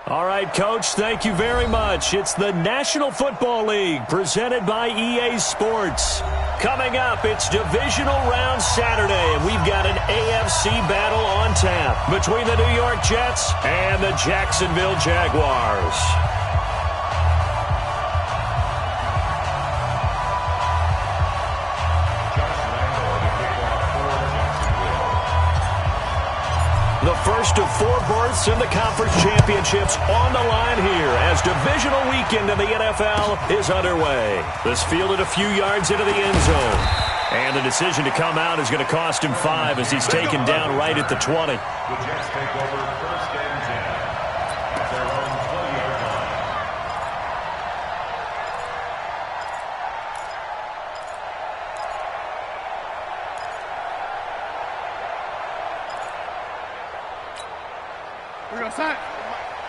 All right, Coach, thank you very much. It's the National Football League presented by EA Sports. Coming up, it's Divisional Round Saturday, and we've got an AFC battle on tap between the New York Jets and the Jacksonville Jaguars. The first of 4 berths in the conference championships on the line here as divisional weekend in the NFL is underway. This fielded a few yards into the end zone. And the decision to come out is going to cost him 5 as he's taken down right at the 20. The Jets take over 1st and 10 at their own 20-yard line. We're going to sign.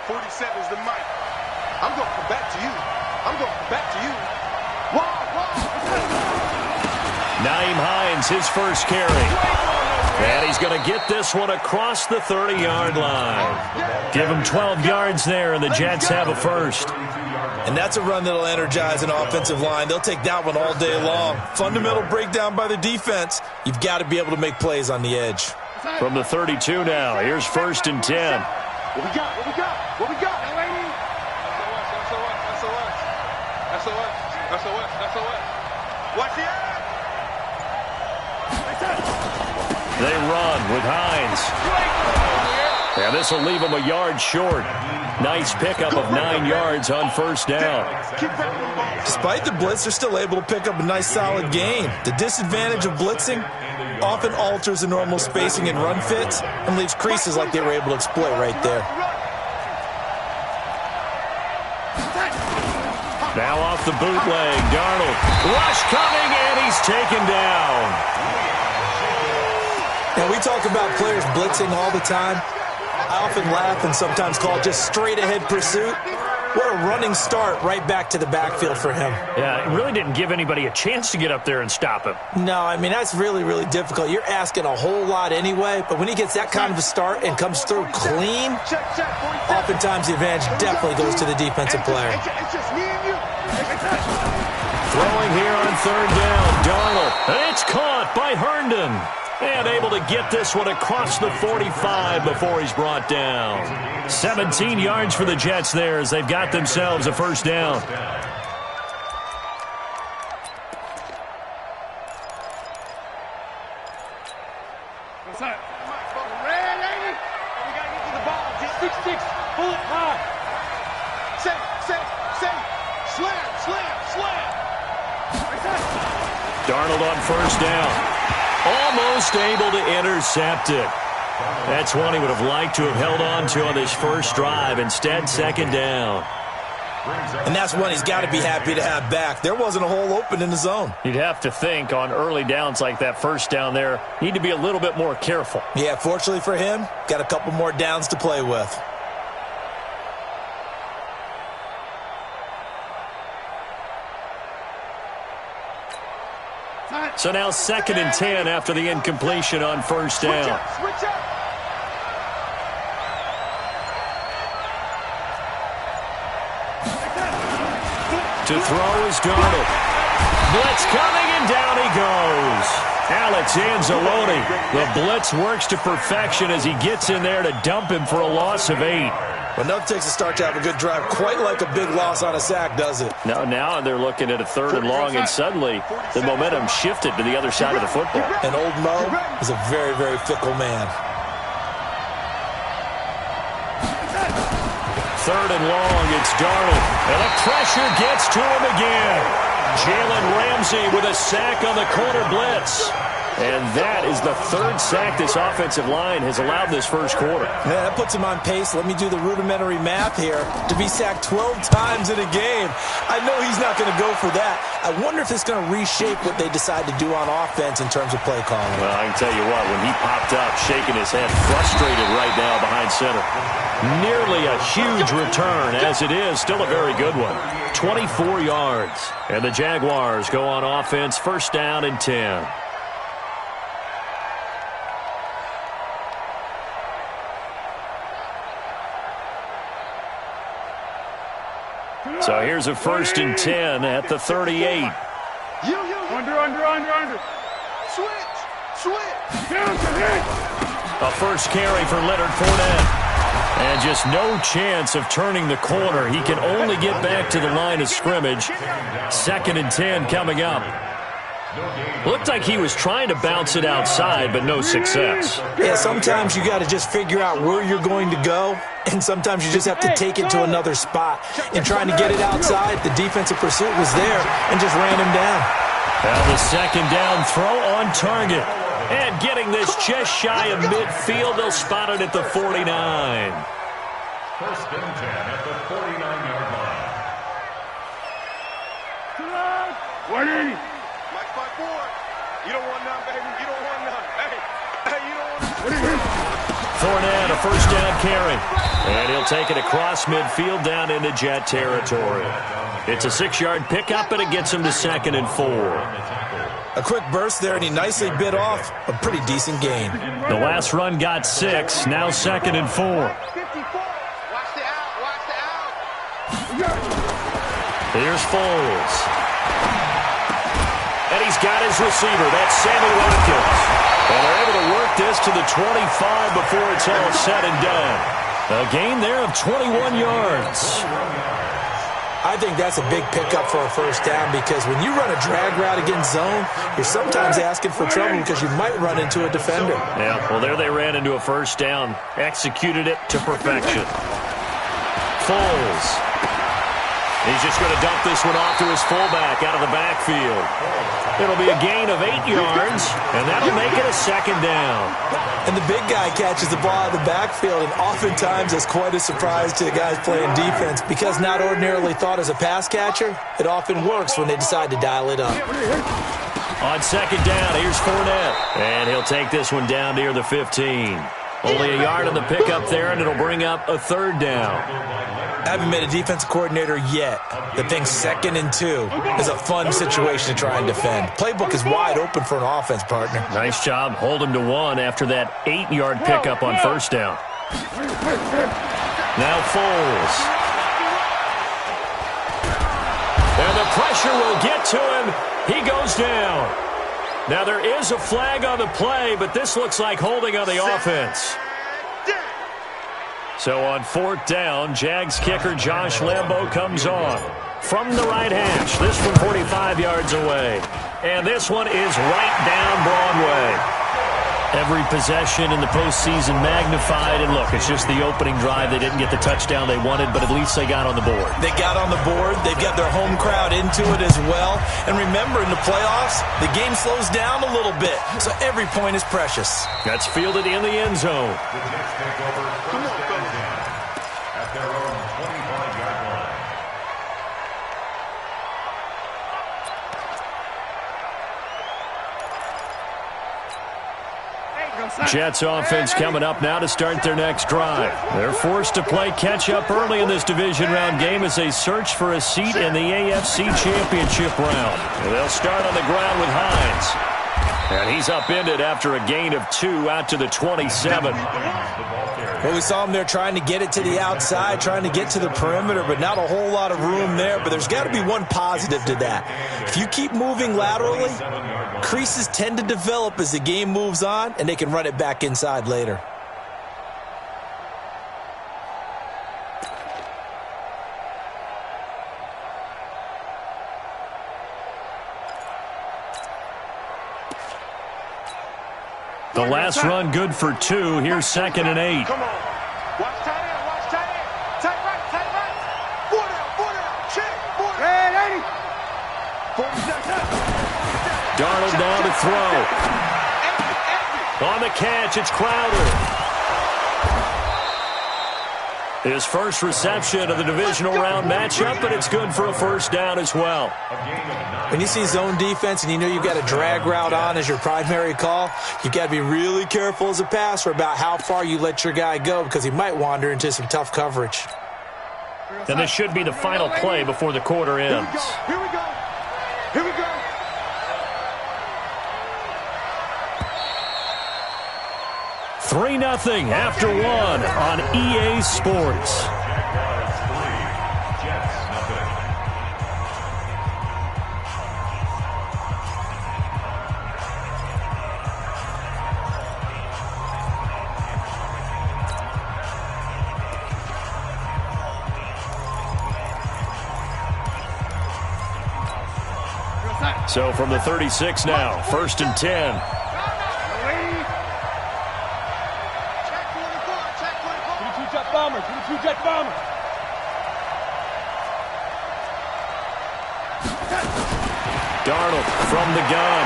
47 is the mic. I'm going to come back to you. I'm going to come back to you. Nyheim Hines, his first carry. And he's going to get this one across the 30-yard line. Give him 12 yards there, and the Jets have a first. And that's a run that'll energize an offensive line. They'll take that one all day long. Fundamental breakdown by the defense. You've got to be able to make plays on the edge. From the 32 now, here's 1st and 10. What we got? What we got? What we got? SOS. Watch it. They run with Hines. And this will leave him a yard short. Nice pickup of 9 yards on 1st down. Despite the blitz, they're still able to pick up a nice solid gain. The disadvantage of blitzing often alters the normal spacing and run fits and leaves creases like they were able to exploit right there. Now off the bootleg, Darnold. Rush coming, and he's taken down. Now, we talk about players blitzing all the time. I often laugh and sometimes call it just straight-ahead pursuit. What a running start right back to the backfield for him. Yeah, it really didn't give anybody a chance to get up there and stop him. No, I mean, that's really, really difficult. You're asking a whole lot anyway, but when he gets that kind of a start and comes through clean, oftentimes the advantage definitely goes to the defensive player. Throwing here on 3rd down, Darnold. It's caught by Herndon. And able to get this one across the 45 before he's brought down. 17 yards for the Jets there as they've got themselves a 1st down. Darnold on 1st down. Almost able to intercept it. That's one he would have liked to have held on to on his first drive. Instead, 2nd down. And that's one he's got to be happy to have back. There wasn't a hole open in the zone. You'd have to think on early downs like that 1st down there, need to be a little bit more careful. Yeah, fortunately for him, got a couple more downs to play with. So now 2nd and 10 after the incompletion on 1st down. To throw is Darnold. Blitz coming, and down he goes. Alex Anzalone. The blitz works to perfection as he gets in there to dump him for a loss of 8. Well, enough takes a start to have a good drive. Quite like a big loss on a sack, does it? Now they're looking at a 3rd and long, and suddenly the momentum shifted to the other side of the football. And old Mo is a very, very fickle man. 3rd and long, it's Darnold. And the pressure gets to him again. Jalen Ramsey with a sack on the corner blitz. And that is the third sack this offensive line has allowed this first quarter. Yeah, that puts him on pace. Let me do the rudimentary math here. To be sacked 12 times in a game. I know he's not going to go for that. I wonder if it's going to reshape what they decide to do on offense in terms of play calling. Well, I can tell you what, when he popped up, shaking his head, frustrated right now behind center. Nearly a huge return, as it is. Still a very good one. 24 yards. And the Jaguars go on offense, first down and 10. So here's a first and 10 at the 38. Under. Switch. A first carry for Leonard Fournette. And just no chance of turning the corner. He can only get back to the line of scrimmage. Second and 10 coming up. Looked like he was trying to bounce it outside, but no success. Yeah, sometimes you got to just figure out where you're going to go, and sometimes you just have to take it to another spot. In trying to get it outside, the defensive pursuit was there and just ran him down. Now the second down throw on target. And getting this just shy of midfield, they'll spot it at the 49. First and 10 at the 49-yard line. 180. Mike 5-4. You don't want none, baby. You don't want none. Hey, you don't want Fournette, a first down carry. And he'll take it across midfield down into Jet territory. It's a 6-yard pickup, and it gets him to second and 4. A quick burst there, and he nicely bit off a pretty decent gain. The last run got 6, now second and 4. Watch the out. Here's Foles. And he's got his receiver. That's Sammy Watkins. And they're able to work this to the 25 before it's all said and done. A gain there of 21 yards. I think that's a big pickup for a first down because when you run a drag route against zone, you're sometimes asking for trouble because you might run into a defender. Yeah, well, there they ran into a first down. Executed it to perfection. Foles. He's just going to dump this one off to his fullback out of the backfield. It'll be a gain of 8 yards, and that'll make it a second down. And the big guy catches the ball out of the backfield, and oftentimes it's quite a surprise to the guys playing defense because not ordinarily thought as a pass catcher, it often works when they decide to dial it up. On second down, here's Fournette. And he'll take this one down near the 15. Only a yard on the pickup there, and it'll bring up a third down. I haven't met a defensive coordinator yet that thinks second and 2 is a fun situation to try and defend. Playbook is wide open for an offense, partner. Nice job. Hold him to 1 after that 8-yard pickup on first down. Now Foles. And the pressure will get to him. He goes down. Now there is a flag on the play, but this looks like holding on the offense. So on fourth down, Jags kicker Josh Lambo comes on from the right hash. This one 45 yards away. And this one is right down Broadway. Every possession in the postseason magnified. And look, it's just the opening drive. They didn't get the touchdown they wanted, but at least they got on the board. They got on the board. They've got their home crowd into it as well. And remember, in the playoffs, the game slows down a little bit. So every point is precious. That's fielded in the end zone. At their own 25-yard line. Jets offense coming up now to start their next drive. They're forced to play catch-up early in this division round game as they search for a seat in the AFC Championship round. And they'll start on the ground with Hines. And he's upended after a gain of 2 out to the 27. Well, we saw him there trying to get it to the outside, trying to get to the perimeter, but not a whole lot of room there. But there's got to be one positive to that. If you keep moving laterally, creases tend to develop as the game moves on, and they can run it back inside later. The last run good for 2. Here's second and 8. Come on. Watch tight end. Watch tight end. Tight right. Tight right. 4 down. Check. 4 down. 80. Darnold now to throw. On the catch, it's Crowder. His first reception of the divisional round matchup, but it's good for a first down as well. When you see zone defense and you know you've got a drag route on as your primary call, you've got to be really careful as a passer about how far you let your guy go because he might wander into some tough coverage. And this should be the final play before the quarter ends. Here we go. Here we go. 3-0 after 1 on EA Sports. So from the 36 now, 1st and 10. Jet bomber. Darnold from the gun.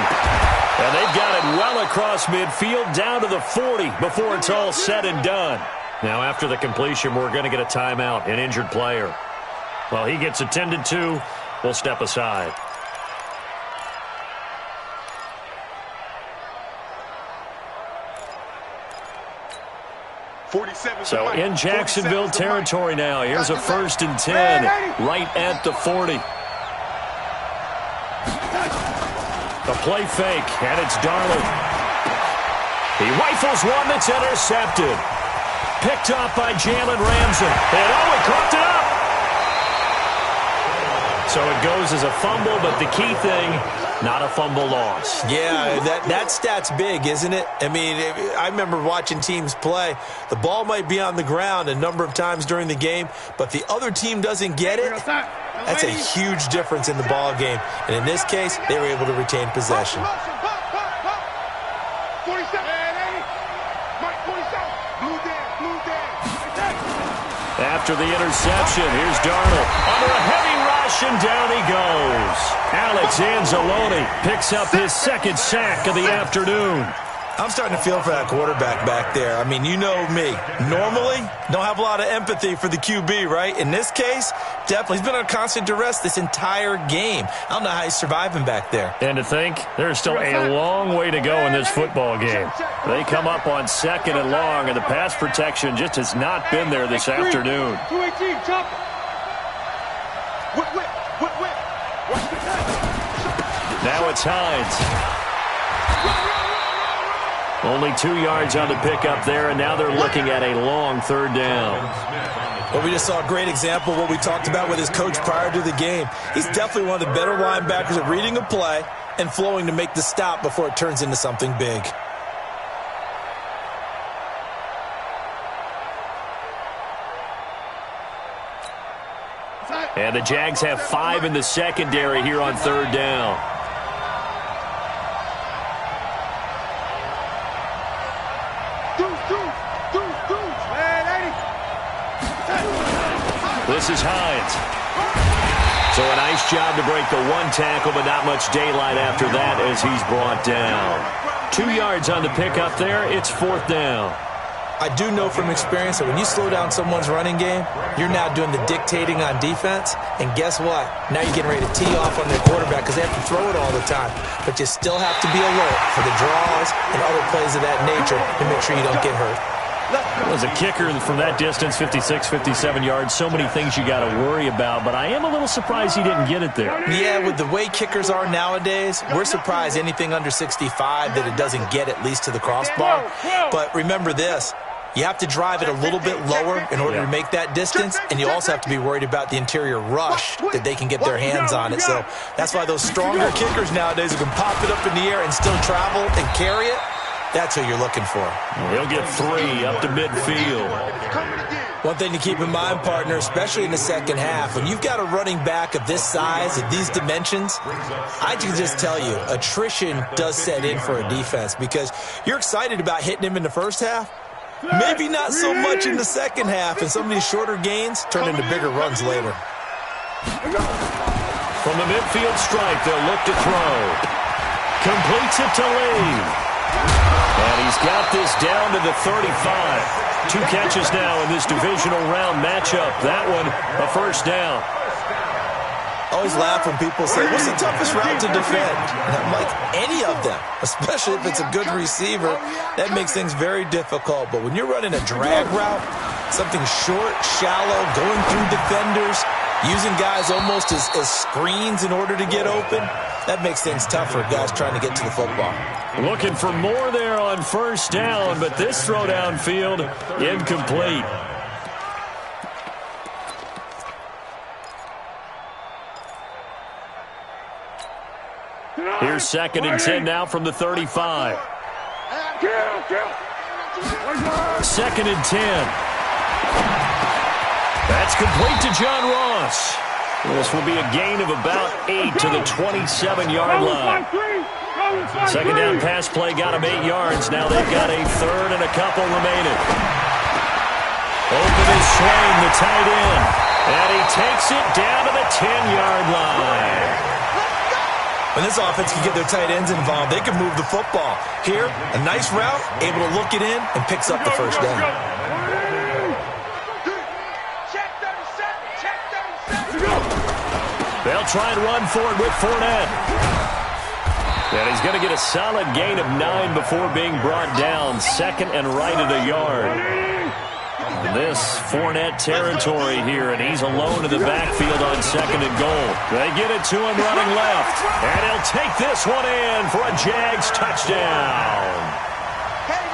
And they've got it well across midfield down to the 40 before it's all said and done. Now after the completion, we're going to get a timeout, an injured player. While he gets attended to, we'll step aside. So in Jacksonville territory now. Here's a 1st and 10 right at the 40. The play fake, and it's Darnold. He rifles one that's intercepted. Picked off by Jalen Ramsey. And he caught it up. So it goes as a fumble, but the key thing, not a fumble loss. Yeah, that stat's big, isn't it? I mean, I remember watching teams play. The ball might be on the ground a number of times during the game, but the other team doesn't get it. That's a huge difference in the ball game. And in this case, they were able to retain possession. After the interception, here's Darnold. Under a heavy rush, and down he goes. Alex Anzalone picks up his 2nd sack of the afternoon. I'm starting to feel for that quarterback back there. I mean, you know me. Normally, don't have a lot of empathy for the QB, right? In this case, definitely. He's been on constant duress this entire game. I don't know how he's surviving back there. And to think, there's still a long way to go in this football game. They come up on 2nd and long, and the pass protection just has not been there this afternoon. 218, chop. Whip. Now it's Hines. Only 2 yards on the pickup there, and now they're looking at a long 3rd down. Well, we just saw a great example of what we talked about with his coach prior to the game. He's definitely one of the better linebackers at reading a play and flowing to make the stop before it turns into something big. And the Jags have 5 in the secondary here on 3rd down. This is Hines. So a nice job to break the 1 tackle, but not much daylight after that as he's brought down. 2 yards on the pickup there. It's 4th down. I do know from experience that when you slow down someone's running game, you're now doing the dictating on defense. And guess what? Now you're getting ready to tee off on their quarterback because they have to throw it all the time. But you still have to be alert for the draws and other plays of that nature to make sure you don't get hurt. As a kicker from that distance, 56, 57 yards, so many things you got to worry about, but I am a little surprised he didn't get it there. Yeah, with the way kickers are nowadays, we're surprised anything under 65 that it doesn't get at least to the crossbar. But remember this, you have to drive it a little bit lower in order to make that distance, and you also have to be worried about the interior rush that they can get their hands on it. So that's why those stronger kickers nowadays who can pop it up in the air and still travel and carry it, that's who you're looking for. He'll get 3 up to midfield. One thing to keep in mind, partner, especially in the second half, when you've got a running back of this size, of these dimensions, I can just tell you, attrition does set in for a defense because you're excited about hitting him in the first half. Maybe not so much in the second half, and some of these shorter gains turn into bigger runs later. From the midfield stripe, they'll look to throw. Completes it to Lee. And he's got this down to the 35. 2 catches now in this divisional round matchup. That one, a first down. I always laugh when people say, what's the toughest route to defend? And I'm like, any of them, especially if it's a good receiver. That makes things very difficult. But when you're running a drag route, something short, shallow, going through defenders, using guys almost as screens in order to get open, that makes things tough for guys trying to get to the football. Looking for more there on first down, but this throw downfield, incomplete. Here's 2nd and 10 now from the 35. 2nd and 10. That's complete to John Ross. This will be a gain of about 8 to the 27-yard line. 2nd down pass play got him 8 yards. Now they've got a 3rd and a couple remaining. Open is Swain, the tight end. And he takes it down to the 10-yard line. When this offense can get their tight ends involved, they can move the football. Here, a nice route, able to look it in, and picks up the first down. They'll try and run for it with Fournette. And he's going to get a solid gain of 9 before being brought down. 2nd and right at a yard. And this Fournette territory here, and he's alone in the backfield on 2nd and goal. They get it to him running left. And he'll take this one in for a Jags touchdown.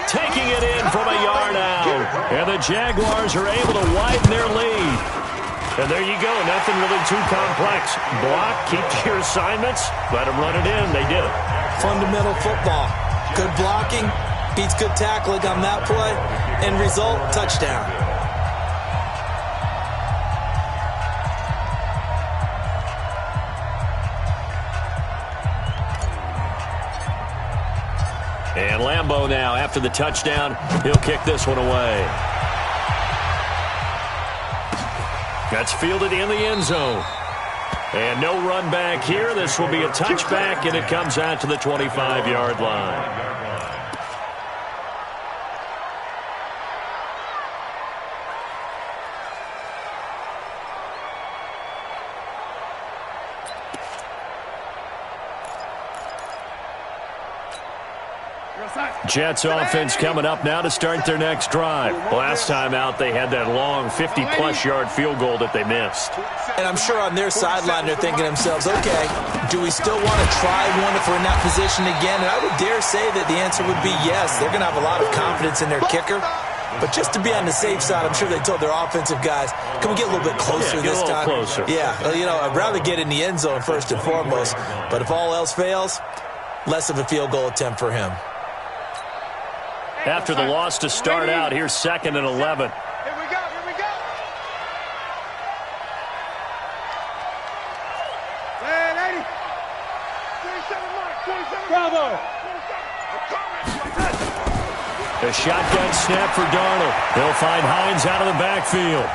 Taking it in from a yard out. And the Jaguars are able to widen their lead. And there you go. Nothing really too complex. Block, keep to your assignments, let them run it in. They did it. Fundamental football. Good blocking, beats good tackling on that play. End result, touchdown. And Lambeau now, after the touchdown, he'll kick this one away. That's fielded in the end zone. And no run back here. This will be a touchback, and it comes out to the 25-yard line. Jets offense coming up now to start their next drive. Last time out, they had that long 50-plus yard field goal that they missed. And I'm sure on their sideline, they're thinking to themselves, okay, do we still want to try one if we're in that position again? And I would dare say that the answer would be yes. They're going to have a lot of confidence in their kicker. But just to be on the safe side, I'm sure they told their offensive guys, can we get a little bit closer this time? Closer. Yeah, well, you know, I'd rather get in the end zone first and foremost. But if all else fails, less of a field goal attempt for him. After the loss to start out, here's 2nd and 11. Here we go, here we go. Man, 80. 27 mark, 27. Bravo. A shotgun snap for Darnold. He'll find Hines out of the backfield.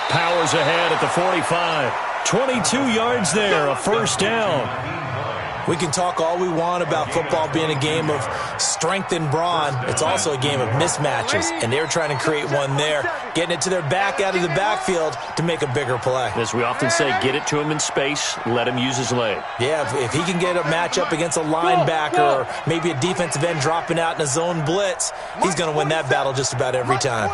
Powers ahead at the 45. 22 yards there, a first down. We can talk all we want about football being a game of strength and brawn. It's also a game of mismatches, and they're trying to create one there, getting it to their back out of the backfield to make a bigger play. As we often say, get it to him in space, let him use his leg. Yeah, if he can get a matchup against a linebacker or maybe a defensive end dropping out in a zone blitz, he's going to win that battle just about every time.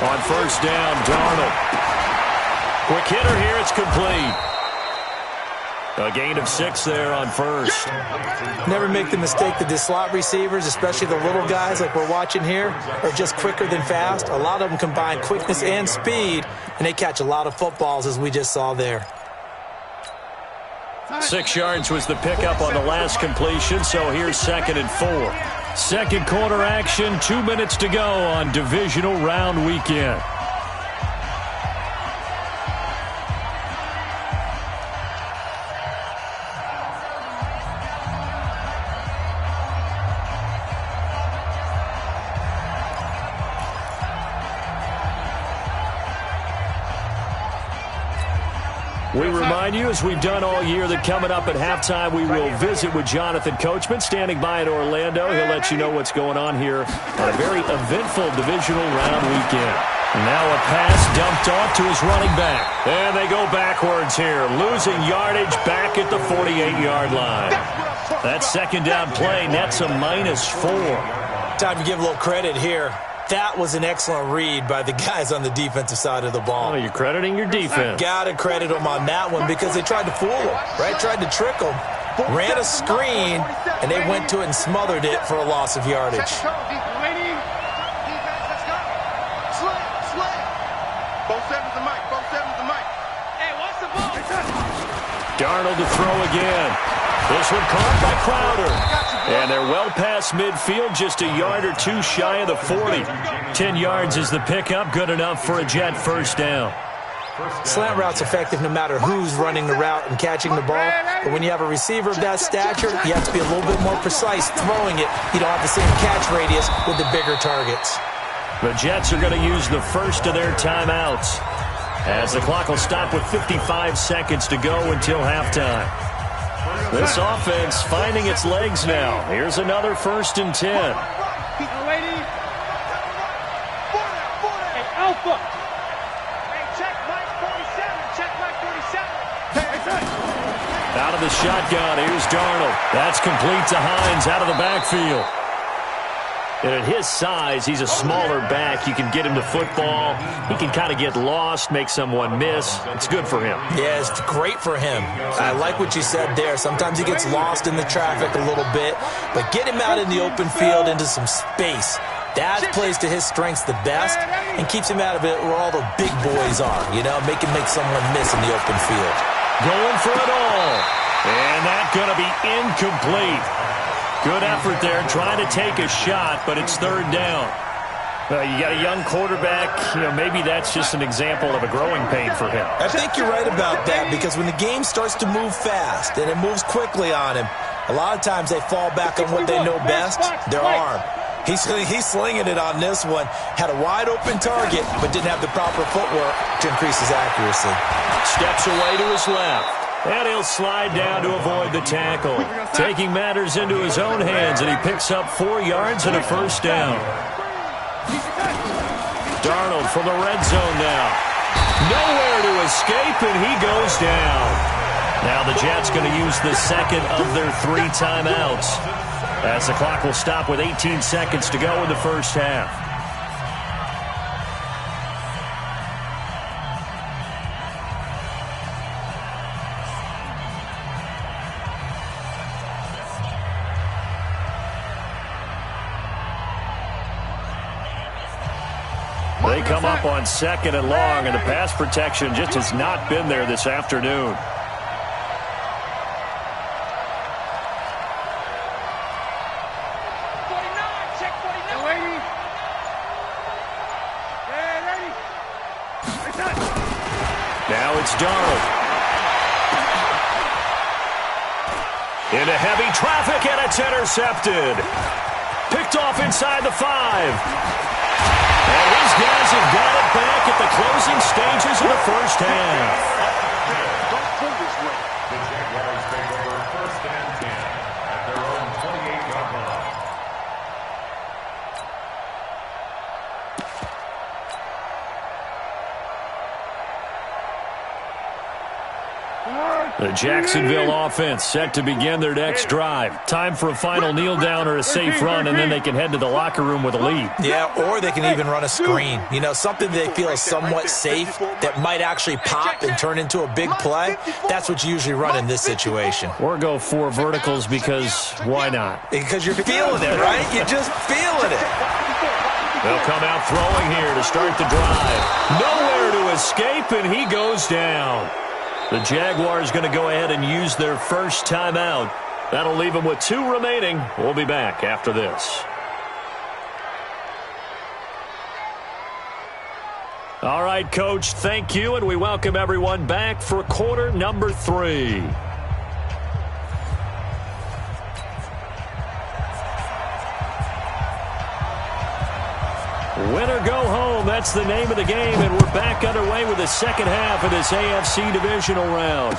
On first down, Darnold. Quick hitter here, it's complete. A gain of 6 there on first. Never make the mistake that the slot receivers, especially the little guys like we're watching here, are just quicker than fast. A lot of them combine quickness and speed, and they catch a lot of footballs, as we just saw there. 6 yards was the pickup on the last completion, so here's 2nd and 4. Second quarter action, 2 minutes to go on divisional round weekend. We remind you, as we've done all year, that coming up at halftime, we will visit with Jonathan Coachman, standing by in Orlando. He'll let you know what's going on here on a very eventful divisional round weekend. Now a pass dumped off to his running back. And they go backwards here, losing yardage back at the 48-yard line. That second down play nets a -4. Time to give a little credit here. That was an excellent read by the guys on the defensive side of the ball. Oh, you're crediting your defense. Got to credit them on that one because they tried to fool them, right? Tried to trick them. Ran a screen, and they went to it and smothered it for a loss of yardage. Darnold to throw again. This one caught by Crowder. And they're well past midfield, just a yard or two shy of the 40. 10 yards is the pickup, good enough for a Jet first down. Slant route's effective no matter who's running the route and catching the ball. But when you have a receiver of that stature, you have to be a little bit more precise throwing it. You don't have the same catch radius with the bigger targets. The Jets are going to use the first of their timeouts, as the clock will stop with 55 seconds to go until halftime. This offense finding its legs now. Here's another 1st and 10. Alpha. Hey, check Mike 47. Check Mike 47. Out of the shotgun, here's Darnold. That's complete to Hines out of the backfield. And at his size, he's a smaller back. You can get him to football. He can kind of get lost, make someone miss. It's good for him. Yeah, it's great for him. I like what you said there. Sometimes he gets lost in the traffic a little bit, but get him out in the open field into some space. That plays to his strengths the best and keeps him out of it where all the big boys are, you know, make him make someone miss in the open field. Going for it all. And that's going to be incomplete. Good effort there, trying to take a shot, but it's 3rd down. You got a young quarterback. Maybe that's just an example of a growing pain for him. I think you're right about that, because when the game starts to move fast and it moves quickly on him, a lot of times they fall back on what they know best, their arm. He's slinging it on this one. Had a wide open target, but didn't have the proper footwork to increase his accuracy. Steps away to his left. And he'll slide down to avoid the tackle. Taking matters into his own hands, and he picks up 4 yards and a 1st down. Darnold from the red zone now. Nowhere to escape, and he goes down. Now the Jets going to use the second of their 3 timeouts, as the clock will stop with 18 seconds to go in the first half. They come up on 2nd and long, and the pass protection just has not been there this afternoon. Now it's Darnold. Into heavy traffic, and it's intercepted. Picked off inside the 5. And these guys have got it back at the closing stages of the first half. The Jaguars take over 1st and 10 at their own 28-yard line. The Jacksonville offense set to begin their next drive. Time for a final kneel down or a safe run, and then they can head to the locker room with a lead. Yeah, or they can even run a screen. You know, something they feel is somewhat safe that might actually pop and turn into a big play. That's what you usually run in this situation. Or go 4 verticals, because why not? Because you're feeling it, right? You're just feeling it. They'll come out throwing here to start the drive. Nowhere to escape, and he goes down. The Jaguars going to go ahead and use their first timeout. That'll leave them with 2 remaining. We'll be back after this. All right, Coach, thank you, and we welcome everyone back for quarter number 3. Win or go home, that's that's the name of the game, and we're back underway with the second half of this AFC divisional round.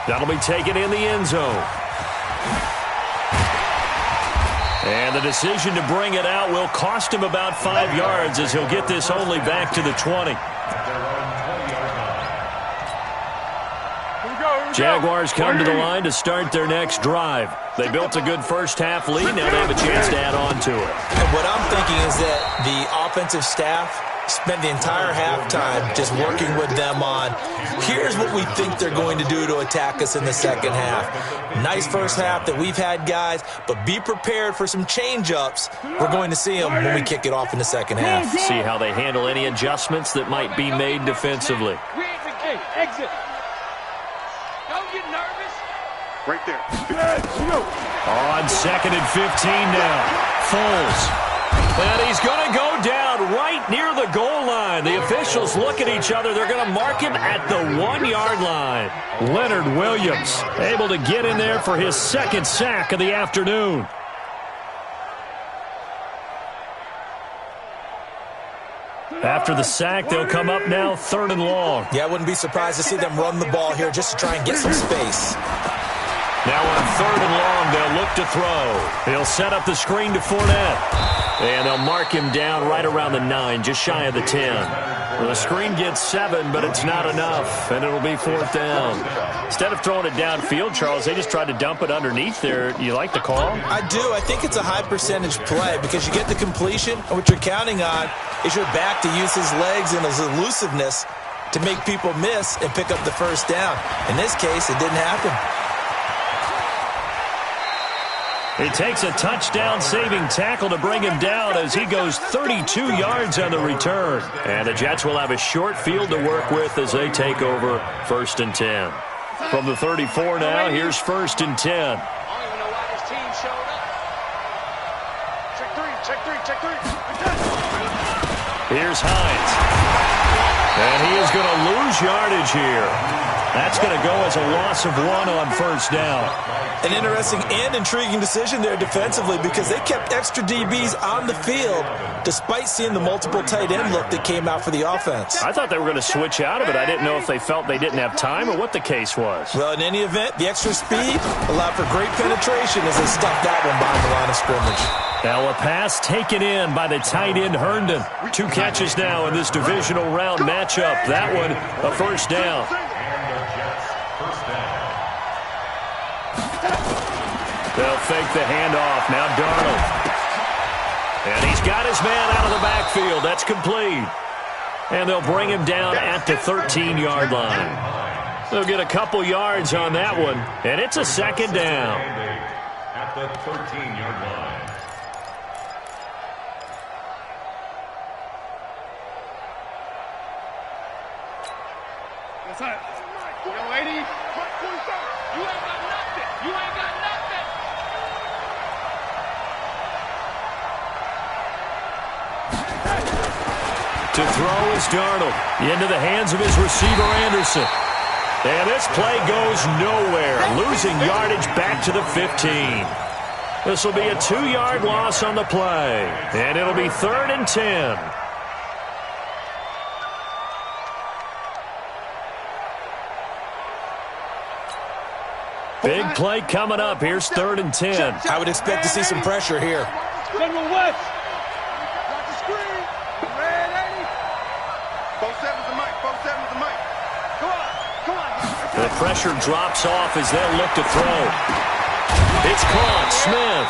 That'll be taken in the end zone. And the decision to bring it out will cost him about 5 yards as he'll get this only back to the 20. Jaguars come to the line to start their next drive. They built a good first-half lead. Now they have a chance to add on to it. And what I'm thinking is that the offensive staff spent the entire halftime just working with them on, here's what we think they're going to do to attack us in the second half. Nice first half that we've had, guys, but be prepared for some change-ups. We're going to see them when we kick it off in the second half. See how they handle any adjustments that might be made defensively. Exit. Don't get nervous. Right there. On 2nd and 15 now. Foles. And he's going to go down right near the goal line. The officials look at each other. They're going to mark him at the 1-yard line. Leonard Williams able to get in there for his second sack of the afternoon. After the sack, they'll come up now 3rd and long. Yeah, I wouldn't be surprised to see them run the ball here just to try and get some space. Now on 3rd and long, they'll look to throw. He'll set up the screen to Fournette. And they'll mark him down right around the 9, just shy of the 10. Well, the screen gets 7, but it's not enough, and it'll be 4th down. Instead of throwing it downfield, Charles, they just tried to dump it underneath there. You like the call? I do. I think it's a high-percentage play because you get the completion, and what you're counting on is your back to use his legs and his elusiveness to make people miss and pick up the first down. In this case, it didn't happen. It takes a touchdown-saving tackle to bring him down as he goes 32 yards on the return. And the Jets will have a short field to work with as they take over 1st and 10. From the 34 now, here's 1st and 10. I don't even know why this team showed up. Check three. Here's Hines. And he is going to lose yardage here. That's going to go as a loss of 1 on 1st down. An interesting and intriguing decision there defensively because they kept extra DBs on the field despite seeing the multiple tight end look that came out for the offense. I thought they were going to switch out of it. I didn't know if they felt they didn't have time or what the case was. Well, in any event, the extra speed allowed for great penetration as they stuffed that one behind the line of scrimmage. Now a pass taken in by the tight end Herndon. 2 catches now in this divisional round matchup. That one, a 1st down. They'll fake the handoff. Now Darnold. And he's got his man out of the backfield. That's complete. And they'll bring him down at the 13-yard line. They'll get a couple yards on that one. And it's a 2nd down. At the 13-yard line. That's right. Yo, 80. You ain't got nothing. You ain't got nothing. To throw is Darnold. Into the hands of his receiver, Anderson. And this play goes nowhere. Losing yardage back to the 15. This will be a 2-yard loss on the play. And it'll be 3rd and 10. Big play coming up. Here's 3rd and 10. I would expect to see some pressure here. General West. Got the screen. Red 80. 4-7's the mic. 4-7's the mic. Come on. The pressure drops off as they'll look to throw. It's caught. Smith.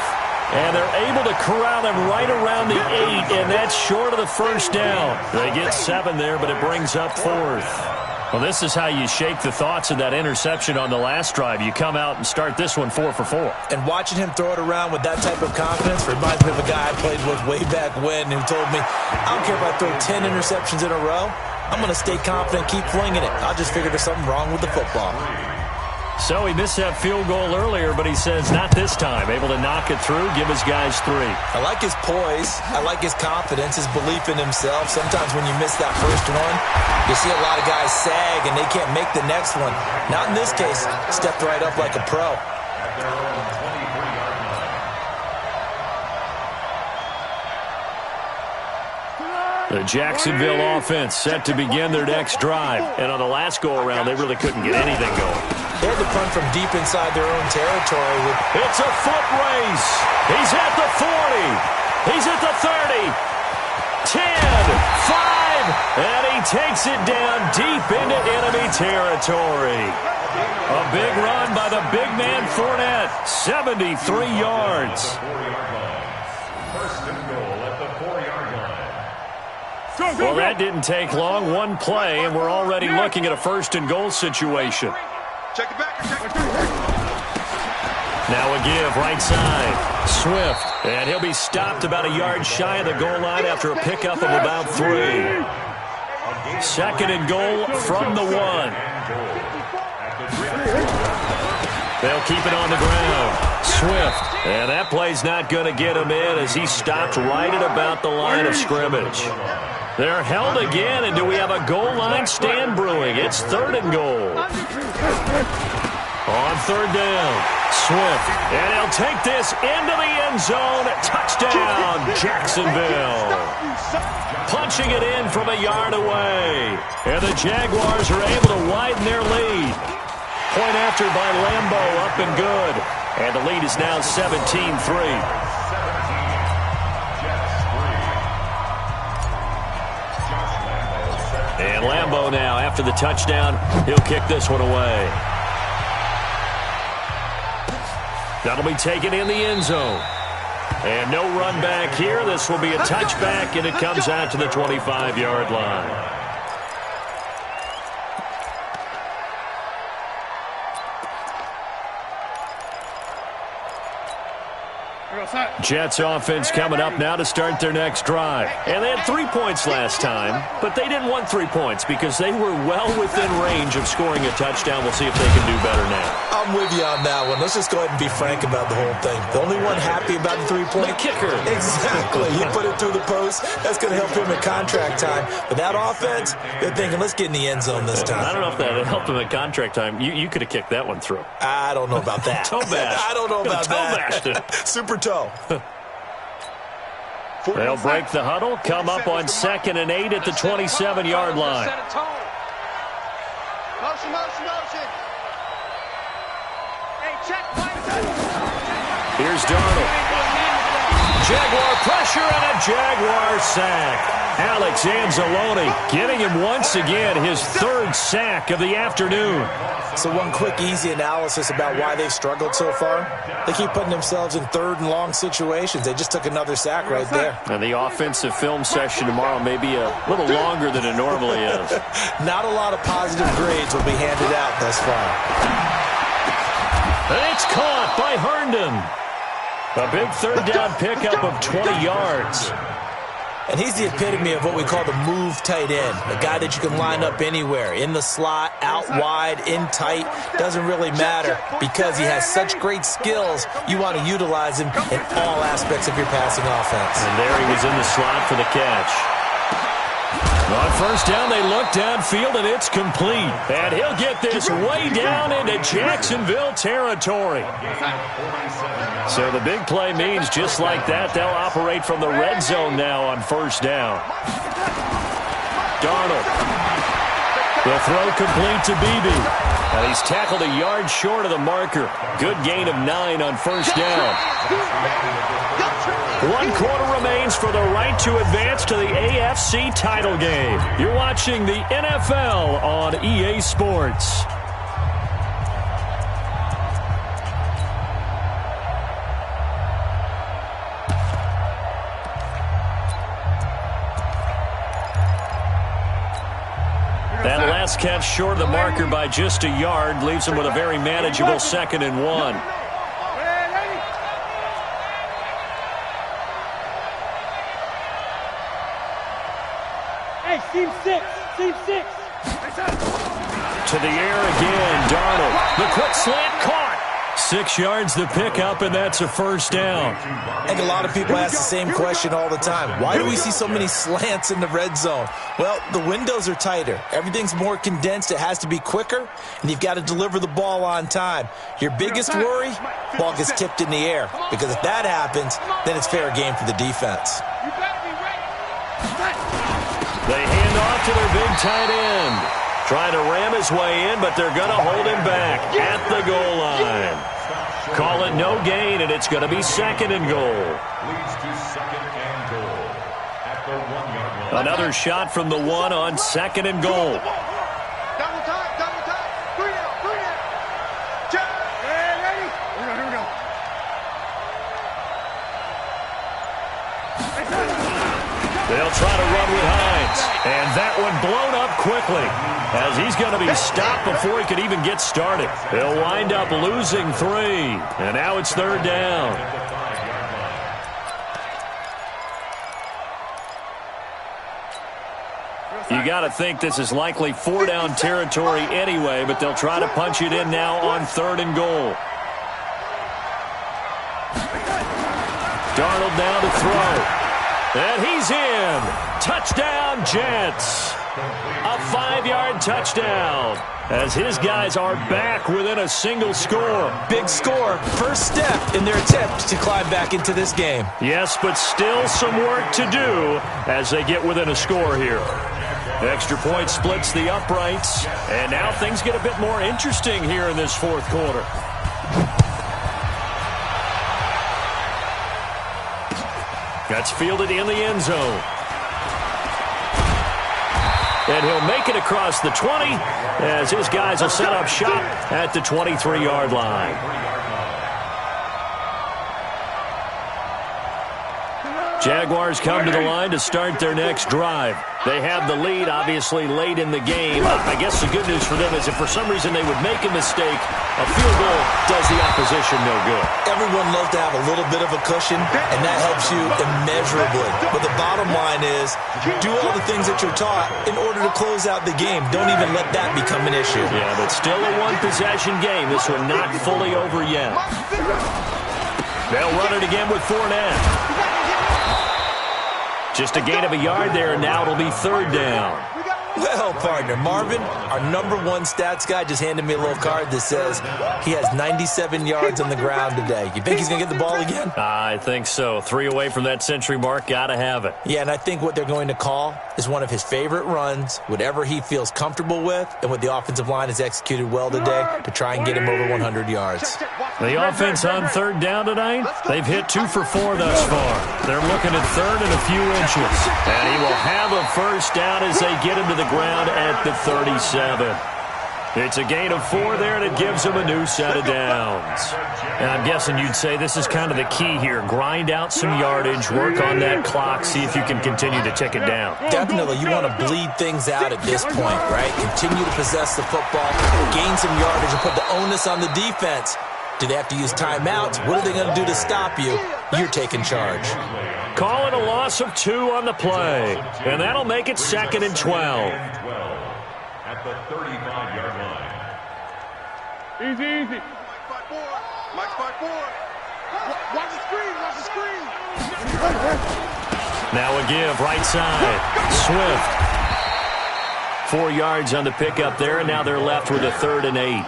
And they're able to corral him right around the 8, and that's short of the 1st down. They get 7 there, but it brings up 4th. Well, this is how you shake the thoughts of that interception on the last drive. You come out and start this one 4 for 4. And watching him throw it around with that type of confidence reminds me of a guy I played with way back when who told me, I don't care if I throw 10 interceptions in a row. I'm going to stay confident, keep flinging it. I'll just figure there's something wrong with the football. So he missed that field goal earlier, but he says not this time. Able to knock it through, give his guys 3. I like his poise. I like his confidence, his belief in himself. Sometimes when you miss that first one, you see a lot of guys sag and they can't make the next one. Not in this case. Stepped right up like a pro. The Jacksonville offense set to begin their next drive. And on the last go-around, they really couldn't get anything going. They had to punt from deep inside their own territory. It's a foot race. He's at the 40. He's at the 30. 10, 5, and he takes it down deep into enemy territory. A big run by the big man Fournette. 73 yards. First and goal at the 4-yard line. Well, that didn't take long. One play, and we're already looking at a first and goal situation. Check it back. Now a give, right side. Swift, and he'll be stopped about a yard shy of the goal line after a pickup of about 3. Second and goal from the 1. They'll keep it on the ground. Swift, and that play's not going to get him in as he stopped right at about the line of scrimmage. They're held again, and do we have a goal line stand brewing? It's third and goal. On third down, Swift, and he'll take this into the end zone. Touchdown, Jacksonville. Punching it in from a yard away. And the Jaguars are able to widen their lead. Point after by Lambeau, up and good. And the lead is now 17-3. And Lambeau now, after the touchdown, he'll kick this one away. That'll be taken in the end zone. And no run back here. This will be a touchback, and it comes out to the 25-yard line. Jets offense coming up now to start their next drive. And they had 3 points last time, but they didn't want 3 points because they were well within range of scoring a touchdown. We'll see if they can do better now. I'm with you on that one. Let's just go ahead and be frank about the whole thing. The only one happy about the 3-point. The kicker. Exactly. He put it through the post. That's going to help him at contract time. But that offense, they're thinking, let's get in the end zone this time. I don't know if that helped him at contract time. You could have kicked that one through. I don't know about that. Toe bash. I don't know about that. Toe bashed it. Super toe. They'll break the huddle, come up on 2nd and 8 at the 27-yard line. Motion. Hey, check. Here's Darnold. Jaguar pressure and a Jaguar sack. Alex Anzalone getting him once again his 3rd sack of the afternoon. So one quick, easy analysis about why they've struggled so far. They keep putting themselves in 3rd and long situations. They just took another sack right there. And the offensive film session tomorrow may be a little longer than it normally is. Not a lot of positive grades will be handed out thus far. And it's caught by Herndon. A big 3rd down pickup of 20 yards. And he's the epitome of what we call the move tight end. A guy that you can line up anywhere. In the slot, out wide, in tight. Doesn't really matter because he has such great skills. You want to utilize him in all aspects of your passing offense. And there he was in the slot for the catch. On first down, they look downfield, and it's complete. And he'll get this way down into Jacksonville territory. So the big play means just like that, they'll operate from the red zone now on first down. Darnold. The throw complete to Beebe. And he's tackled a yard short of the marker. Good gain of 9 on first down. 1 quarter remains for the right to advance to the AFC title game. You're watching the NFL on EA Sports. That last catch short of the marker by just a yard leaves him with a very manageable 2nd and 1. Team 6. To the air again, Darnold. The quick slant caught. 6 yards the pickup, and that's a first down. I think a lot of people ask the same question all the time. Why do we see so many slants in the red zone? Well, the windows are tighter. Everything's more condensed. It has to be quicker, and you've got to deliver the ball on time. Your biggest worry, ball gets tipped in the air, because if that happens, then it's fair game for the defense. You better be ready. They hand off to their big tight end. Trying to ram his way in, but they're going to hold him back at the goal line. Call it no gain, and it's going to be 2nd and goal. Leads to 2nd and goal at the 1-yard line. Another shot from the 1 on 2nd and goal. Double time, double time. 3 out, 3 out. Check. And ready. Here we go. They'll try to run with Hines. And that one blown up quickly, as he's going to be stopped before he could even get started. He'll wind up losing 3. And now it's 3rd down. You got to think this is likely 4-down territory anyway, but they'll try to punch it in now on 3rd and goal. Darnold now to throw. And he's in. Touchdown, Jets. A 5-yard touchdown, as his guys are back within a single score. Big score. First step in their attempt to climb back into this game. Yes, but still some work to do as they get within a score here. Extra point splits the uprights, and now things get a bit more interesting here in this 4th quarter. That's fielded in the end zone. And he'll make it across the 20 as his guys will set up shop at the 23-yard line. Jaguars come to the line to start their next drive. They have the lead, obviously, late in the game. I guess the good news for them is if for some reason they would make a mistake, a field goal does the opposition no good. Everyone loves to have a little bit of a cushion, and that helps you immeasurably. But the bottom line is, do all the things that you're taught in order to close out the game. Don't even let that become an issue. Yeah, but still a one-possession game. This one not fully over yet. They'll run it again with Fournette. Just a gain of a yard there, and now it'll be 3rd down. Well, partner, Marvin, our #1 stats guy, just handed me a little card that says he has 97 yards on the ground today. You think he's going to get the ball again? I think so. 3 away from that century mark. Got to have it. Yeah, and I think what they're going to call is one of his favorite runs, whatever he feels comfortable with, and what the offensive line has executed well today to try and get him over 100 yards. The offense on 3rd down tonight, they've hit 2 for 4 thus far. They're looking at 3rd and a few inches. And he will have a 1st down as they get him to the ground at the 37. It's a gain of 4 there, and it gives them a new set of downs. And I'm guessing you'd say this is kind of the key here. Grind out some yardage, work on that clock, see if you can continue to tick it down. Definitely. You want to bleed things out at this point, right? Continue to possess the football, gain some yardage, and put the onus on the defense. Do they have to use timeouts? What are they going to do to stop you? You're taking charge. Call it a loss of 2 on the play, and that'll make it 2nd and 12. At the 35-yard line. Easy. Mike 5-4. Watch the screen, watch the screen. Now a give, right side. Swift. 4 yards on the pickup there, and now they're left with a 3rd and 8.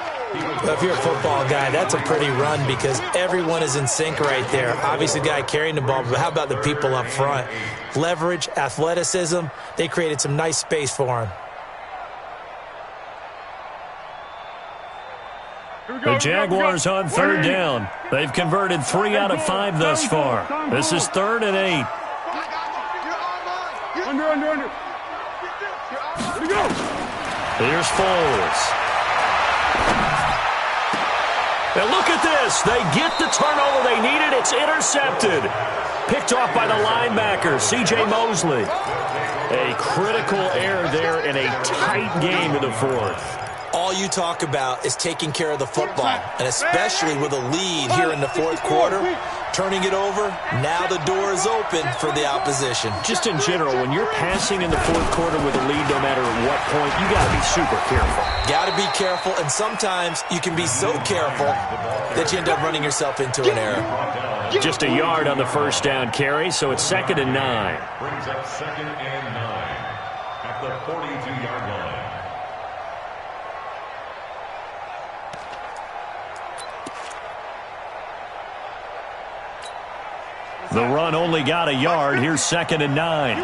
Well, if you're a football guy, that's a pretty run because everyone is in sync right there. Obviously, the guy carrying the ball, but how about the people up front? Leverage, athleticism, they created some nice space for him. The Jaguars on 3rd down. They've converted 3 out of 5 thus far. This is 3rd and 8. Under. Here's Foles. And look at this. They get the turnover they needed. It's intercepted. Picked off by the linebacker, C.J. Mosley. A critical error there in a tight game in the 4th. All you talk about is taking care of the football, and especially with a lead here in the 4th quarter, turning it over, now the door is open for the opposition. Just in general, when you're passing in the 4th quarter with a lead, no matter at what point, you got to be super careful. Got to be careful, and sometimes you can be so careful that you end up running yourself into an error. Just a yard on the 1st down carry, so it's 2nd and 9. Brings up 2nd and 9 at the 42-yard line. The run only got a yard. Here's 2nd and 9.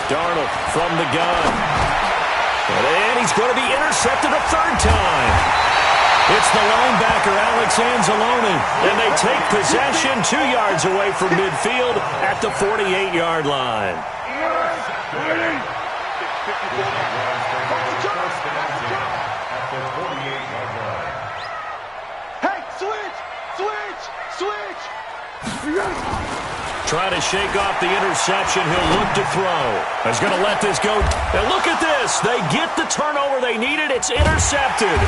Darnold from the gun. And he's going to be intercepted a third time. It's the linebacker, Alex Anzalone. And they take possession 2 yards away from midfield at the 48-yard line. Hey, switch! Trying to shake off the interception. He'll look to throw. He's going to let this go. And look at this. They get the turnover they needed. It's intercepted.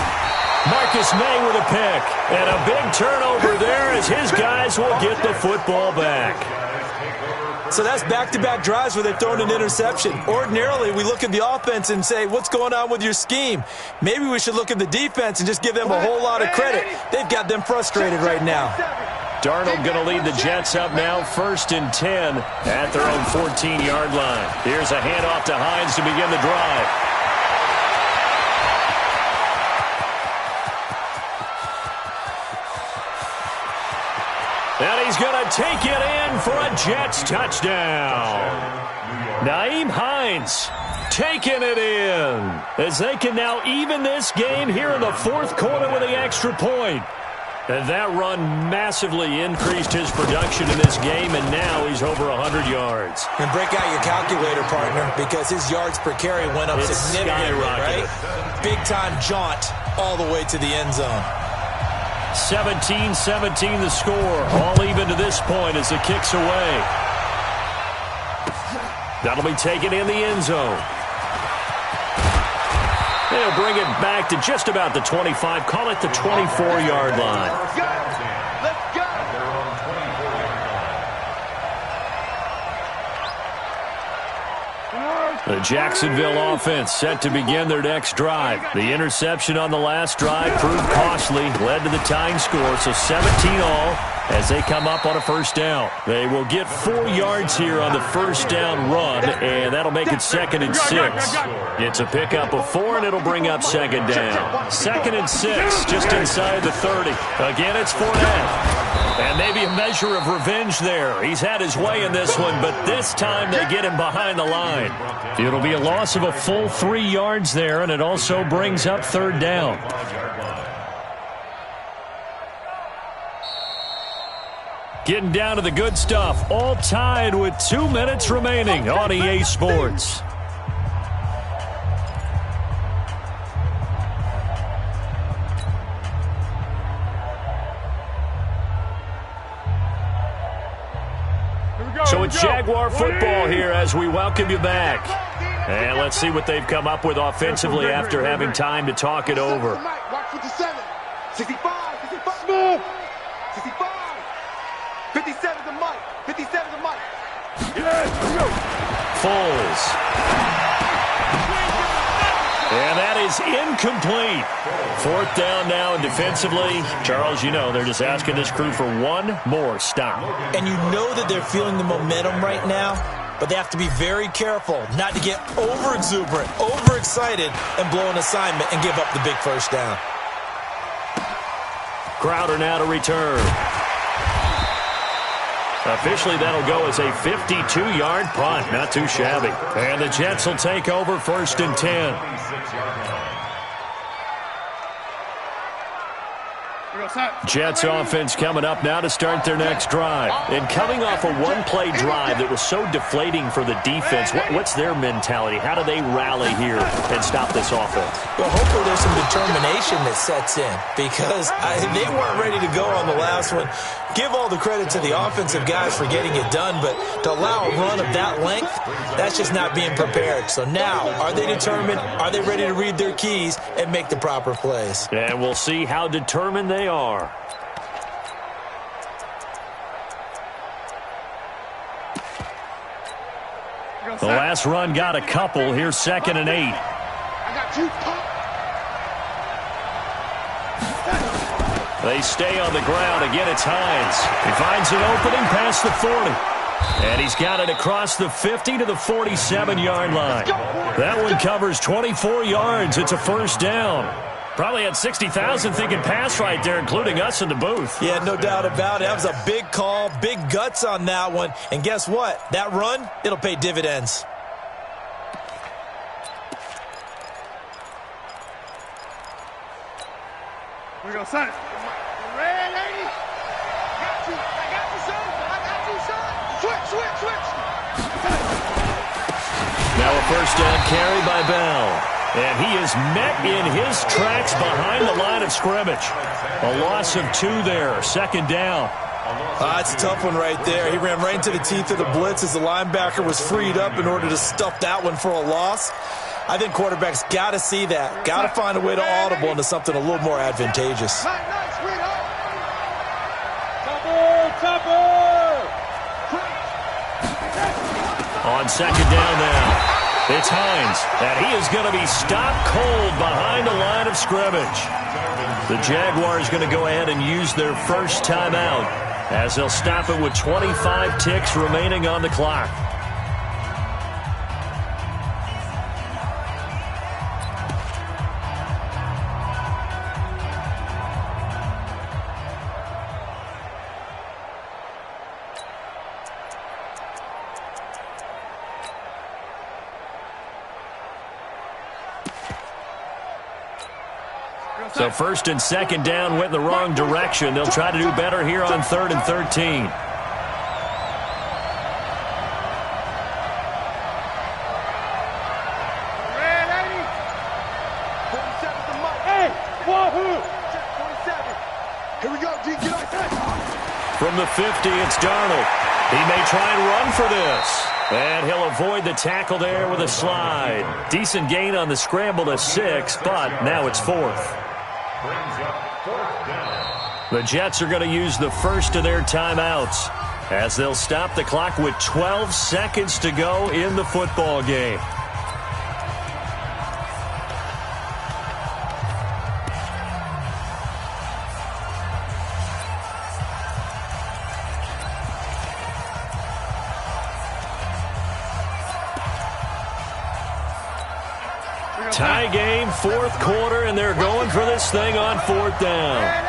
Marcus May with a pick. And a big turnover there as his guys will get the football back. So that's back-to-back drives where they've thrown an interception. Ordinarily, we look at the offense and say, what's going on with your scheme? Maybe we should look at the defense and just give them a whole lot of credit. They've got them frustrated right now. Darnold going to lead the Jets up now, 1st and 10 at their own 14-yard line. Here's a handoff to Hines to begin the drive. And he's going to take it in for a Jets touchdown. Nyheim Hines taking it in as they can now even this game here in the 4th quarter with the extra point. And that run massively increased his production in this game, and now he's over 100 yards. And break out your calculator, partner, because his yards per carry went up significantly, right? Big-time jaunt all the way to the end zone. 17-17 the score. All even to this point as the kick's away. That'll be taken in the end zone. They'll bring it back to just about the 25. Call it the 24-yard line. Let's go! The Jacksonville offense set to begin their next drive. The interception on the last drive proved costly, led to the tying score, so 17 all as they come up on a first down. They will get 4 yards here on the first down run, and that'll make it 2nd and 6. It's a pickup of 4, and it'll bring up 2nd down. 2nd and 6, just inside the 30. Again, it's Fournette. And maybe a measure of revenge there. He's had his way in this one, but this time they get him behind the line. It'll be a loss of a full 3 yards there, and it also brings up 3rd down. Getting down to the good stuff. All tied with 2 minutes remaining on EA Sports. So it's Jaguar football here as we welcome you back. And let's see what they've come up with offensively after having time to talk it over. Watch 57. 65. 65. 65. 57 to Mike. 57 to Mike. Foles. And that is incomplete. 4th down now, and defensively, Charles, you know, they're just asking this crew for one more stop. And you know that they're feeling the momentum right now, but they have to be very careful not to get over-exuberant, overexcited, and blow an assignment and give up the big first down. Crowder now to return. Officially, that'll go as a 52-yard punt. Not too shabby. And the Jets will take over 1st and 10. Jets offense coming up now to start their next drive. And coming off a one-play drive that was so deflating for the defense, what's their mentality? How do they rally here and stop this offense? Well, hopefully there's some determination that sets in because they weren't ready to go on the last one. Give all the credit to the offensive guys for getting it done, but to allow a run of that length, that's just not being prepared. So now, are they determined? Are they ready to read their keys and make the proper plays? And we'll see how determined they are. The last run got a couple. Here's 2nd and 8. I got you. They stay on the ground. Again, it's Hines. He finds an opening past the 40. And he's got it across the 50 to the 47-yard line. That one covers 24 yards. It's a first down. Probably had 60,000 thinking pass right there, including us in the booth. Yeah, no doubt about it. That was a big call, big guts on that one. And guess what? That run, it'll pay dividends. We go, son. Red 80. Got you. I got you, son. I got you, son. Switch. Now a first down carry by Bell. And he is met in his tracks behind the line of scrimmage. A loss of 2 there. Second down. It's a tough one right there. He ran right into the teeth of the blitz as the linebacker was freed up in order to stuff that one for a loss. I think quarterbacks got to see that. Got to find a way to audible into something a little more advantageous. On second down now. It's Hines, and he is going to be stopped cold behind the line of scrimmage. The Jaguars going to go ahead and use their first timeout as they'll stop it with 25 ticks remaining on the clock. So first and second down went the wrong direction. They'll try to do better here on 3rd and 13. Red 80. 47 the mic. Hey, Wahoo. 47. Here we go, D. Get up. From the 50, it's Darnold. He may try and run for this. And he'll avoid the tackle there with a slide. Decent gain on the scramble to 6, but now it's 4th. The Jets are going to use the first of their timeouts as they'll stop the clock with 12 seconds to go in the football game. Tie game, 4th quarter, and they're going for this thing on 4th down.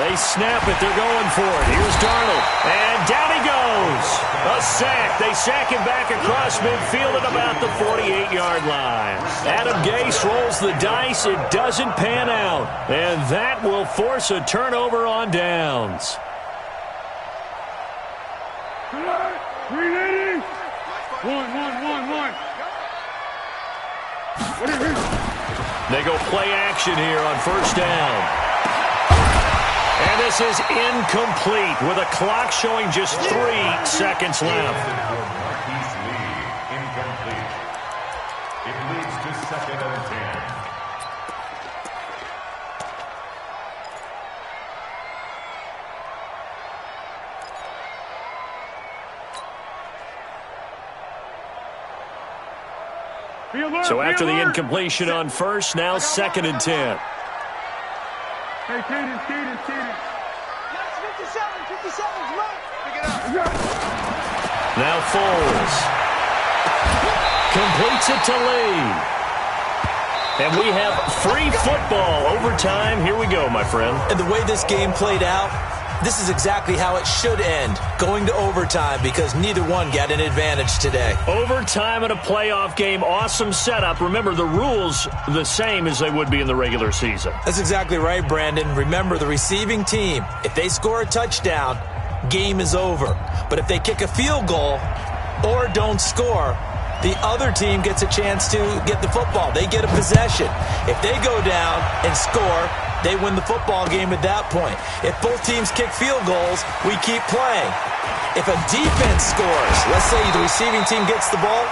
They snap it. They're going for it. Here's Darnold. And down he goes. A sack. They sack him back across midfield at about the 48-yard line. Adam Gase rolls the dice. It doesn't pan out. And that will force a turnover on downs. 380. 1. They go play action here on first down. And this is incomplete with a clock showing just 3 seconds left. Incomplete. It leads to 2nd and 10. So after the incompletion on first, now 2nd and 10. Hey, Cadence. 57, right. Pick it up. Now Foles. Completes it to Lee. And we have free football. Overtime. Here we go, my friend. And the way this game played out, this is exactly how it should end, going to overtime, because neither one got an advantage today. Overtime in a playoff game, awesome setup. Remember, the rules the same as they would be in the regular season. That's exactly right, Brandon. Remember, the receiving team, if they score a touchdown, game is over. But if they kick a field goal or don't score, the other team gets a chance to get the football. They get a possession. If they go down and score, they win the football game at that point. If both teams kick field goals, we keep playing. If a defense scores, let's say the receiving team gets the ball,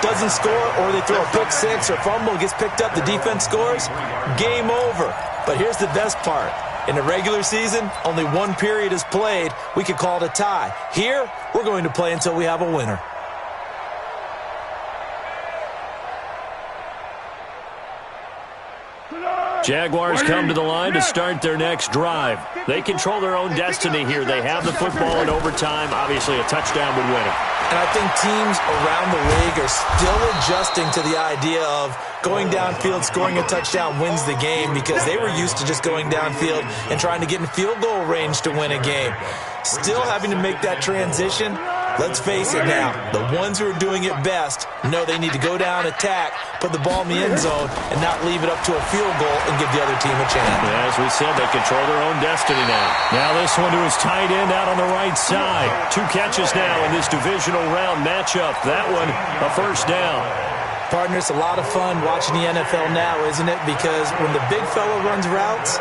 doesn't score, or they throw a pick six or fumble, gets picked up, the defense scores, game over. But here's the best part. In the regular season, only one period is played. We could call it a tie. Here, we're going to play until we have a winner. Tonight! Jaguars come to the line to start their next drive. They control their own destiny here. They have the football in overtime. Obviously, a touchdown would win it. And I think teams around the league are still adjusting to the idea of going downfield, scoring a touchdown wins the game, because they were used to just going downfield and trying to get in field goal range to win a game. Still having to make that transition. Let's face it now, the ones who are doing it best know they need to go down, attack, put the ball in the end zone, and not leave it up to a field goal and give the other team a chance. Yeah, as we said, they control their own destiny now. Now this one to his tight end out on the right side. 2 catches now in this divisional round matchup. That one, a first down. Partner, it's a lot of fun watching the NFL now, isn't it? Because when the big fella runs routes,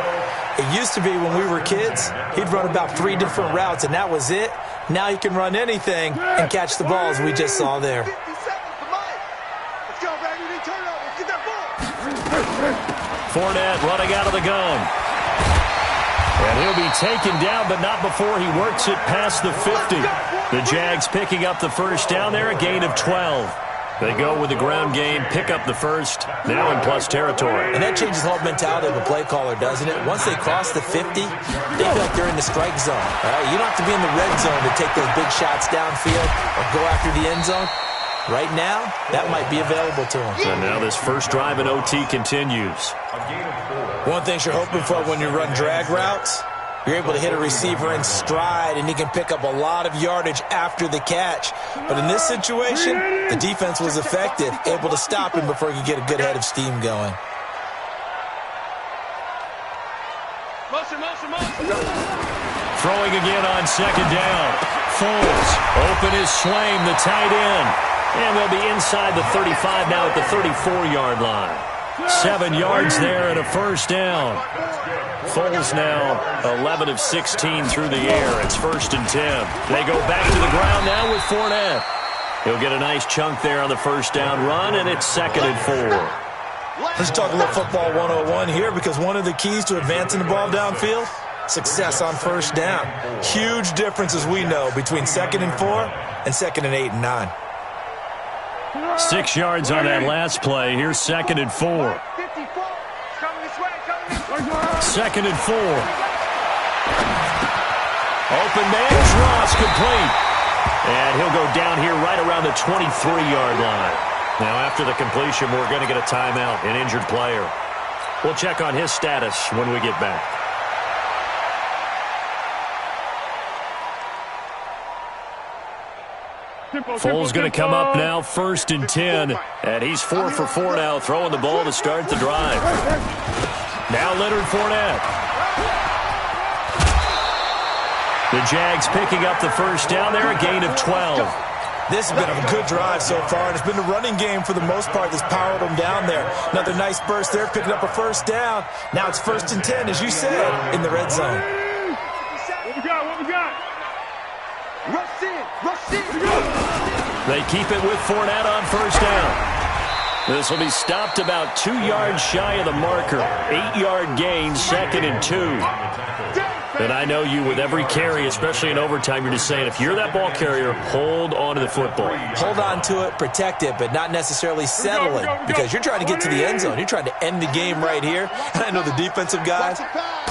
it used to be when we were kids, he'd run about 3 different routes, and that was it. Now he can run anything and catch the ball, as we just saw there. 50 seconds to Mike. Let's go, baby. We turn over. Get that ball. Fournette running out of the gun. And he'll be taken down, but not before he works it past the 50. The Jags picking up the first down there, a gain of 12. They go with the ground game, pick up the first, now in plus territory. And that changes the whole mentality of the play caller, doesn't it? Once they cross the 50, they feel like they're in the strike zone. All right? You don't have to be in the red zone to take those big shots downfield or go after the end zone. Right now, that might be available to them. And now this first drive in OT continues. One thing you're hoping for when you run drag routes, you're able to hit a receiver in stride, and he can pick up a lot of yardage after the catch. But in this situation, the defense was effective, able to stop him before he could get a good head of steam going. Throwing again on second down. Foles, open is Swaim, the tight end. And they'll be inside the 35 now at the 34-yard line. 7 yards there and a first down. Foles now 11 of 16 through the air. It's 1st and 10. They go back to the ground now with Fournette. He'll get a nice chunk there on the first down run, and it's 2nd and 4. Let's talk a little football 101 here, because one of the keys to advancing the ball downfield, success on first down. Huge difference, as we know, between 2nd and 4 and 2nd and 8 and 9. 6 yards on that last play. Here's 2nd and 4. 2nd and 4. Open man, Ross complete. And he'll go down here right around the 23-yard line. Now after the completion, we're going to get a timeout, an injured player. We'll check on his status when we get back. Foles going to come up now, 1st and 10. And he's 4 for 4 now, throwing the ball to start the drive. Now Leonard Fournette. The Jags picking up the first down there, a gain of 12. This has been a good drive so far, and it's been the running game for the most part that's powered them down there. Another nice burst there, picking up a first down. Now it's 1st and 10, as you said, in the red zone. What we got? Rush in. They keep it with Fournette on first down. This will be stopped about 2 yards shy of the marker. 8-yard gain, 2nd and 2. And I know you, with every carry, especially in overtime, you're just saying, if you're that ball carrier, hold on to the football. Hold on to it, protect it, but not necessarily settle it, because you're trying to get to the end zone. You're trying to end the game right here. And I know the defensive guys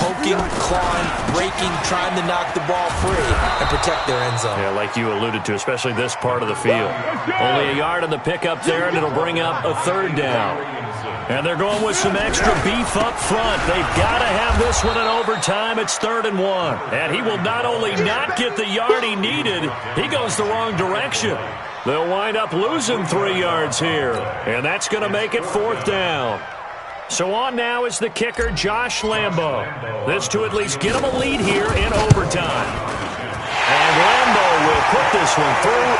poking, clawing, breaking, trying to knock the ball free and protect their end zone. Yeah, like you alluded to, especially this part of the field. Only a yard on the pickup there, and it'll bring up a 3rd down. And they're going with some extra beef up front. They've got to have this one in overtime. It's 3rd and 1. And he will not only not get the yard he needed, he goes the wrong direction. They'll wind up losing 3 yards here. And that's going to make it 4th down. So on now is the kicker, Josh Lambo. This to at least get him a lead here in overtime. And Lambo will put this one through.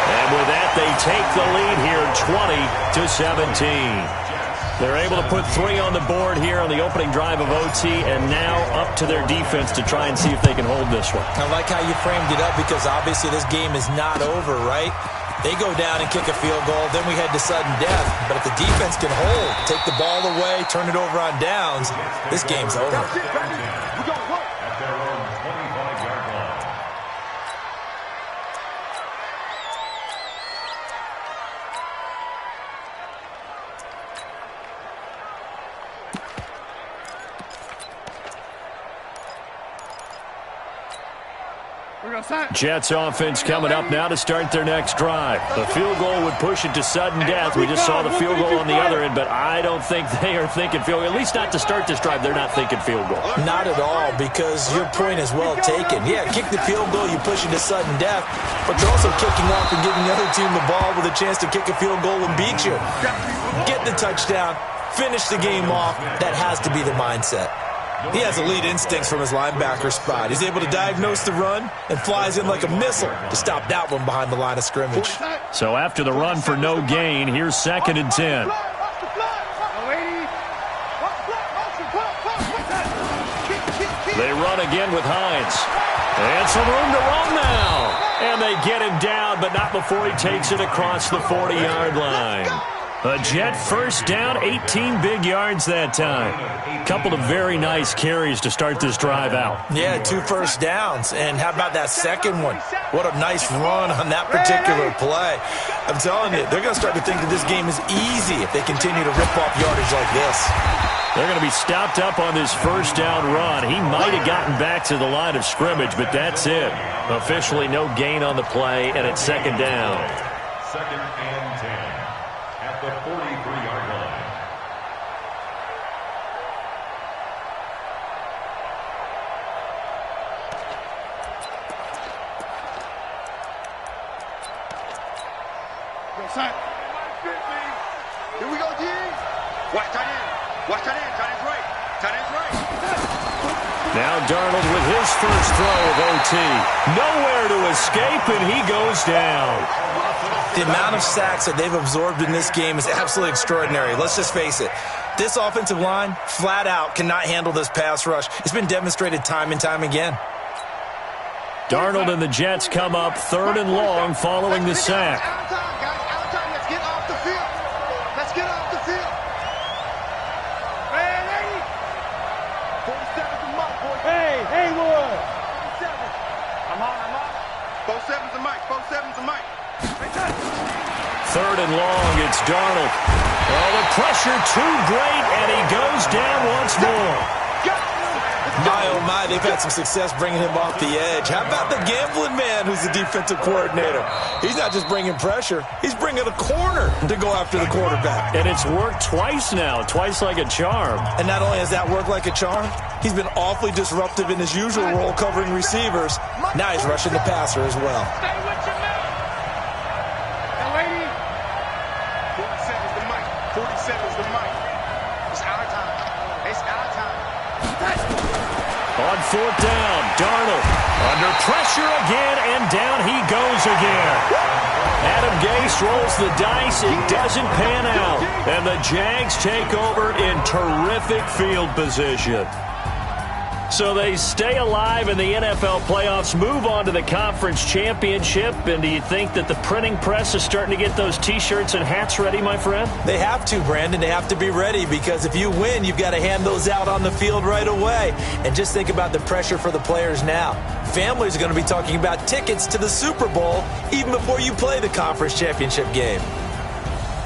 And with that, they take the lead here 20-17. They're able to put 3 on the board here on the opening drive of OT, and now up to their defense to try and see if they can hold this one. I like how you framed it up, because obviously this game is not over, right? They go down and kick a field goal, then we head to sudden death. But if the defense can hold, take the ball away, turn it over on downs, this game's over. Jets offense coming up now to start their next drive. The field goal would push it to sudden death. We just saw the field goal on the other end, but I don't think they are thinking field goal. At least not to start this drive. They're not thinking field goal. Not at all, because your point is well taken. Yeah, kick the field goal, you push it to sudden death, but you're also kicking off and giving the other team the ball with a chance to kick a field goal and beat you. Get the touchdown, finish the game off. That has to be the mindset. He has elite instincts from his linebacker spot. He's able to diagnose the run and flies in like a missile to stop that one behind the line of scrimmage. So after the run for no gain, here's 2nd and 10. They run again with Hines. And some room to run now. And they get him down, but not before he takes it across the 40-yard line. A Jet first down, 18 big yards that time. Couple of very nice carries to start this drive out. Yeah, 2 first downs. And how about that second one? What a nice run on that particular play. I'm telling you, they're going to start to think that this game is easy if they continue to rip off yardage like this. They're going to be stopped up on this first down run. He might have gotten back to the line of scrimmage, but that's it. Officially no gain on the play, and it's 2nd down. 2nd and 10 at the 43-yard line. Here we go, D. Watch tight end. Watch tight end. Tight end's right. Tight end's right. Now Darnold with his first throw of OT. Nowhere to escape, and he goes down. The amount of sacks that they've absorbed in this game is absolutely extraordinary. Let's just face it. This offensive line, flat out, cannot handle this pass rush. It's been demonstrated time and time again. Darnold and the Jets come up 3rd and long following the sack. Out of time, guys. Out of time. Let's get off the field. Let's get off the field. Ready? 47's the mark, boy. Hey, Haywood. 47. I'm on. 47's the mic. 47's the mic. 3rd and long, it's Darnold. Oh, the pressure too great, and he goes down once more. My, oh my, they've had some success bringing him off the edge. How about the gambling man who's the defensive coordinator? He's not just bringing pressure. He's bringing a corner to go after the quarterback. And it's worked twice now, twice like a charm. And not only has that worked like a charm, he's been awfully disruptive in his usual role covering receivers. Now he's rushing the passer as well. Stay with your man. Now, lady. 47's the mic. 47's the mic. It's our time. It's our time. On 4th down, Darnold under pressure again, and down he goes again. Adam Gase rolls the dice. It doesn't pan out. And the Jags take over in terrific field position. So they stay alive in the NFL playoffs, move on to the conference championship. And do you think that the printing press is starting to get those T-shirts and hats ready, my friend? They have to, Brandon. They have to be ready, because if you win, you've got to hand those out on the field right away. And just think about the pressure for the players now. Families are going to be talking about tickets to the Super Bowl even before you play the conference championship game.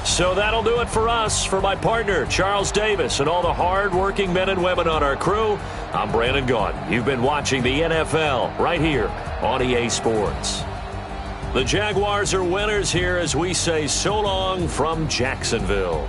So that'll do it for us. For my partner, Charles Davis, and all the hard-working men and women on our crew, I'm Brandon Gaudin. You've been watching the NFL right here on EA Sports. The Jaguars are winners here as we say so long from Jacksonville.